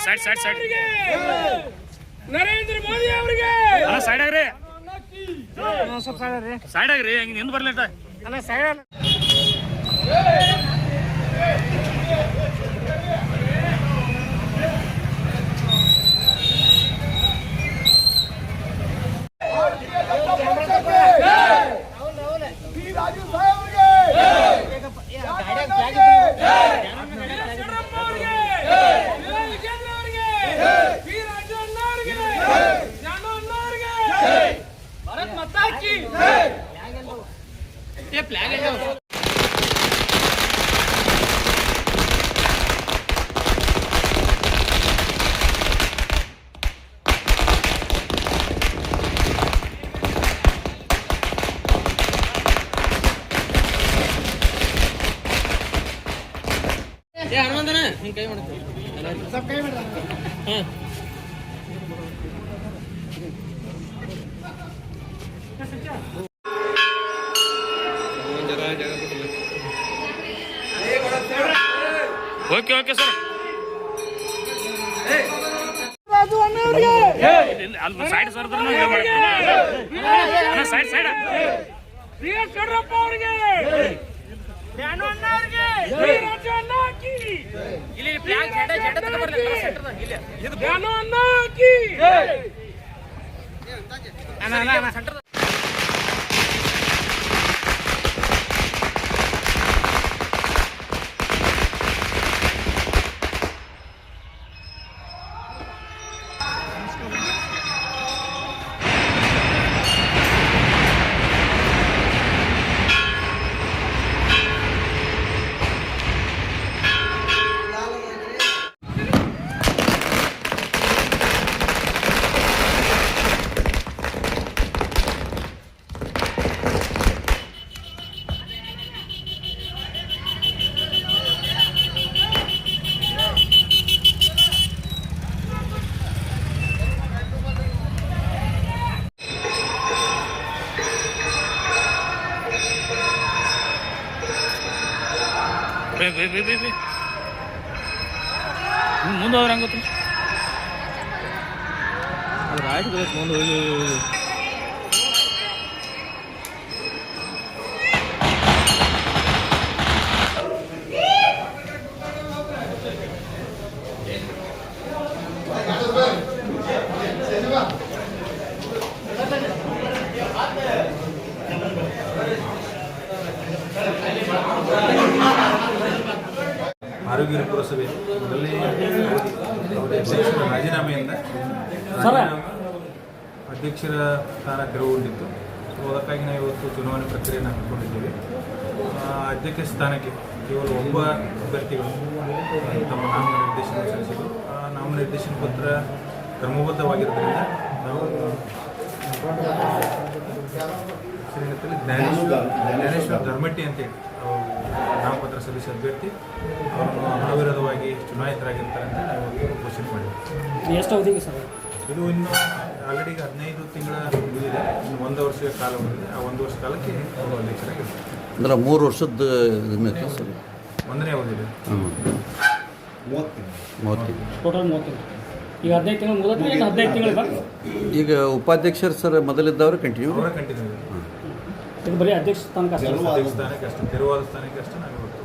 Side side side Narendra Modi ಅವರಿಗೆ ಅಲ್ಲ side ಆಗ್ರಿ ಸ್ವಲ್ಪ ಸೈಡ್ ಆಗ್ರಿ ಸೈಡ್ ಆಗ್ರಿ ಹಿಂಗೆ ನಿಂದು ಬರ್ಲಿ ಅಲ್ಲ ಸೈಡ್ भारत माता की ये फ्लैग है ये हनुमंतನ ಹಿಂಗ ಕೈ ಮಾಡ್ತೀವಿ सब ಕೈ ಮಾಡ್ತಾರೆ ಹಾಂ ಓಕೆ ಓಕೆ ಸರ್ ಅಲ್ಲಿ side sir side side Yediyurappa ಅವರಿಗೆ ಇಲ್ಲಿ ಫ್ಲಾಗ್ ಜೆಂಡ ತಗೊಂಡ್ಬರ್ಲಿ ಸೆಂಟರ್ ಇಲ್ಲಿ ಇದು ಜ್ಞಾನ ಅನ್ನಕಿ ಅಣ್ಣ ಸೆಂಟರ್ ಮುಂದೆ ಹೋದ್ರೆ ಹಂಗೆ ಗೊತ್ತು ಅದು ರಾಯ್ಟ್ ಬರುತ್ತೆ ಮುಂದೆ ಹೋಗಿ ಆರೋಗ್ಯ ಪುರಸಭೆ ಮೊದಲನೇ ಅಧ್ಯಕ್ಷರ ರಾಜೀನಾಮೆಯಿಂದ ಅಧ್ಯಕ್ಷರ ಸ್ಥಾನ ತೆರವುಗೊಂಡಿತ್ತು. ಸೊ ಅದಕ್ಕಾಗಿ ನಾವು ಇವತ್ತು ಚುನಾವಣೆ ಪ್ರಕ್ರಿಯೆಯನ್ನು ಹಮ್ಮಿಕೊಂಡಿದ್ದೇವೆ. ಅಧ್ಯಕ್ಷ ಸ್ಥಾನಕ್ಕೆ ಕೇವಲ ಒಬ್ಬ ಅಭ್ಯರ್ಥಿಗಳು ತಮ್ಮ ನಾಮನಿರ್ದೇಶನ ಸಲ್ಲಿಸಿದರು. ಆ ನಾಮನಿರ್ದೇಶನ ಪತ್ರ ಕ್ರಮಬದ್ಧವಾಗಿರೋದ್ರಿಂದ ನಾವು ಜ್ಞಾನೇಶ್ವರ ಧರ್ಮಟ್ಟಿ ಅಂತೇಳಿ ನಾಮಪತ್ರ ಸಲ್ಲಿಸಿದ ಅಭ್ಯರ್ಥಿ ಅವರನ್ನು ಅವಿರೋಧವಾಗಿ ಚುನಾಯಿತರಾಗಿರ್ತಾರೆ ಅಂತ ನಾವು ಘೋಷಣೆ ಮಾಡಿದ್ವಿ. ಎಷ್ಟು ಅವಧಿಗೆ ಸರ್ ಇದು ಇನ್ನು ಆಲ್ರೆಡಿ 15 ತಿಂಗಳ ಮುಗಿದಿದೆ. ಇನ್ನು 1 ವರ್ಷದ ಕಾಲ ಬಂದಿದೆ. ಆ 1 ವರ್ಷ ಕಾಲಕ್ಕೆ ಅವರು ಅಧ್ಯಕ್ಷರಾಗಿರ್ತಾರೆ. ಅಂದ್ರೆ 3 ವರ್ಷದ ಸರ್ 1ನೇ ಅವಧಿದೆ. 30 ಟೋಟಲ್ 30 ಈಗ 15 ತಿಂಗಳು ಮುಗಿದ್ರೆ 15 ತಿಂಗಳು ಈಗ ಉಪಾಧ್ಯಕ್ಷರು ಸರ್ ಮೊದಲಿದ್ದವರು ಕಂಟಿನ್ಯೂ ಅವರ ಕಂಟಿನ್ಯೂ ಇದೆ. ಇದು ಬರೀ ಅಧ್ಯಕ್ಷ ಸ್ಥಾನಕ್ಕೆ ಅಷ್ಟೇ ಅಧ್ಯಕ್ಷ ಸ್ಥಾನಕ್ಕೆ ಅಷ್ಟೇ, ತೆರವಾದ ಸ್ಥಾನಕ್ಕೆ ಅಷ್ಟೇ ನಾವು ಇವತ್ತು